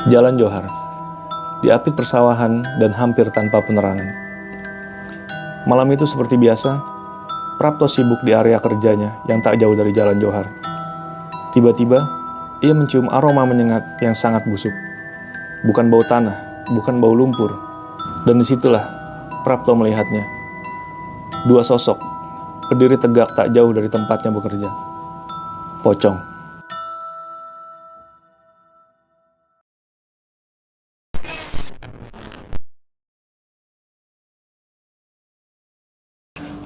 Jalan Johar, diapit persawahan dan hampir tanpa penerangan. Malam itu seperti biasa, Prapto sibuk di area kerjanya yang tak jauh dari Jalan Johar. Tiba-tiba, ia mencium aroma menyengat yang sangat busuk. Bukan bau tanah, bukan bau lumpur. Dan disitulah Prapto melihatnya. Dua sosok, berdiri tegak tak jauh dari tempatnya bekerja. Pocong.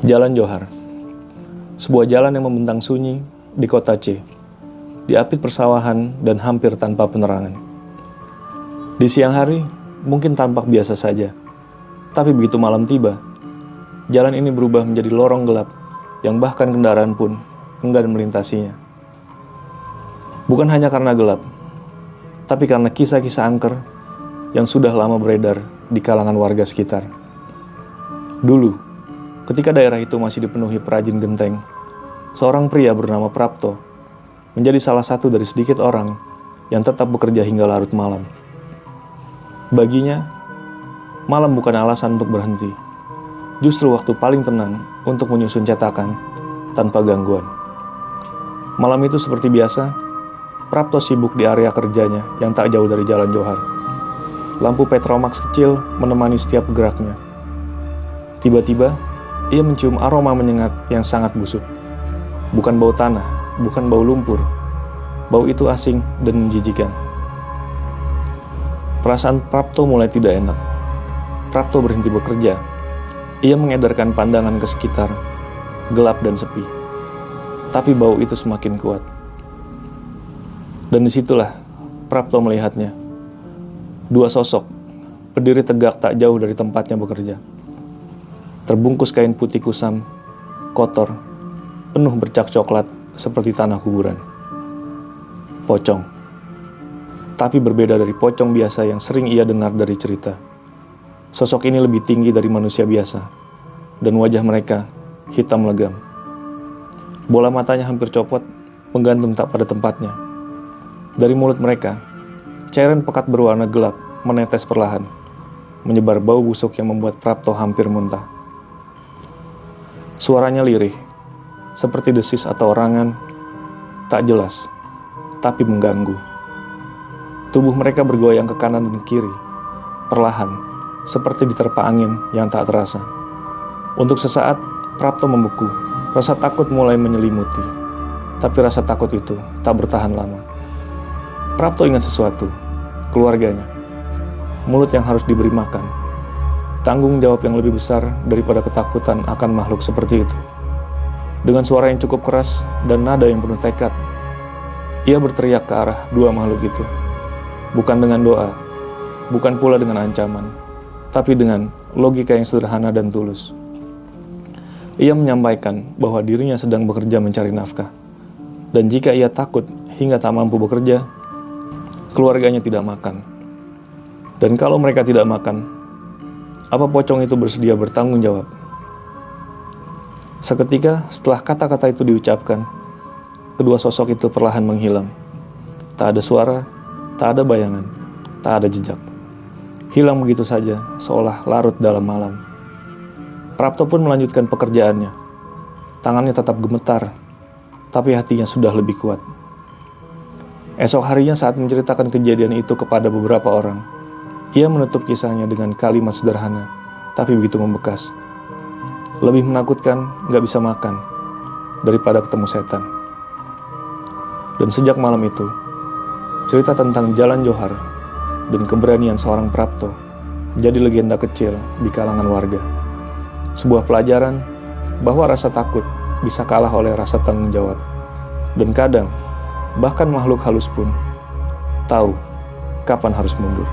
Jalan Johar, sebuah jalan yang membentang sunyi di kota C, diapit persawahan dan hampir tanpa penerangan. Di siang hari, mungkin tampak biasa saja, tapi begitu malam tiba, jalan ini berubah menjadi lorong gelap yang bahkan kendaraan pun enggan melintasinya. Bukan hanya karena gelap, tapi karena kisah-kisah angker yang sudah lama beredar di kalangan warga sekitar. Dulu, ketika daerah itu masih dipenuhi perajin genteng, seorang pria bernama Prapto menjadi salah satu dari sedikit orang yang tetap bekerja hingga larut malam. Baginya, malam bukan alasan untuk berhenti, justru waktu paling tenang untuk menyusun cetakan tanpa gangguan. Malam itu seperti biasa, Prapto sibuk di area kerjanya yang tak jauh dari Jalan Johar. Lampu Petromax kecil menemani setiap geraknya. Tiba-tiba, ia mencium aroma menyengat yang sangat busuk. Bukan bau tanah, bukan bau lumpur. Bau itu asing dan menjijikan. Perasaan Prapto mulai tidak enak. Prapto berhenti bekerja. Ia mengedarkan pandangan ke sekitar, gelap dan sepi. Tapi bau itu semakin kuat. Dan disitulah Prapto melihatnya. Dua sosok, berdiri tegak tak jauh dari tempatnya bekerja. Terbungkus kain putih kusam, kotor, penuh bercak coklat seperti tanah kuburan. Pocong. Tapi berbeda dari pocong biasa yang sering ia dengar dari cerita. Sosok ini lebih tinggi dari manusia biasa, dan wajah mereka hitam legam. Bola matanya hampir copot, menggantung tak pada tempatnya. Dari mulut mereka, cairan pekat berwarna gelap menetes perlahan, menyebar bau busuk yang membuat Prapto hampir muntah. Suaranya lirih, seperti desis atau orangan, tak jelas, tapi mengganggu. Tubuh mereka bergoyang ke kanan dan kiri, perlahan, seperti diterpa angin yang tak terasa. Untuk sesaat, Prapto membeku, rasa takut mulai menyelimuti. Tapi rasa takut itu tak bertahan lama. Prapto ingat sesuatu, keluarganya, mulut yang harus diberi makan, tanggung jawab yang lebih besar daripada ketakutan akan makhluk seperti itu. Dengan suara yang cukup keras dan nada yang penuh tekad, ia berteriak ke arah dua makhluk itu. Bukan dengan doa, bukan pula dengan ancaman, tapi dengan logika yang sederhana dan tulus. Ia menyampaikan bahwa dirinya sedang bekerja mencari nafkah, dan jika ia takut hingga tak mampu bekerja, keluarganya tidak makan. Dan kalau mereka tidak makan, apa pocong itu bersedia bertanggung jawab? Seketika setelah kata-kata itu diucapkan, kedua sosok itu perlahan menghilang. Tak ada suara, tak ada bayangan, tak ada jejak. Hilang begitu saja, seolah larut dalam malam. Prapto pun melanjutkan pekerjaannya. Tangannya tetap gemetar, tapi hatinya sudah lebih kuat. Esok harinya saat menceritakan kejadian itu kepada beberapa orang, ia menutup kisahnya dengan kalimat sederhana, tapi begitu membekas. Lebih menakutkan gak bisa makan daripada ketemu setan. Dan sejak malam itu, cerita tentang Jalan Johar dan keberanian seorang Prapto jadi legenda kecil di kalangan warga. Sebuah pelajaran bahwa rasa takut bisa kalah oleh rasa tanggung jawab. Dan kadang, bahkan makhluk halus pun tahu kapan harus mundur.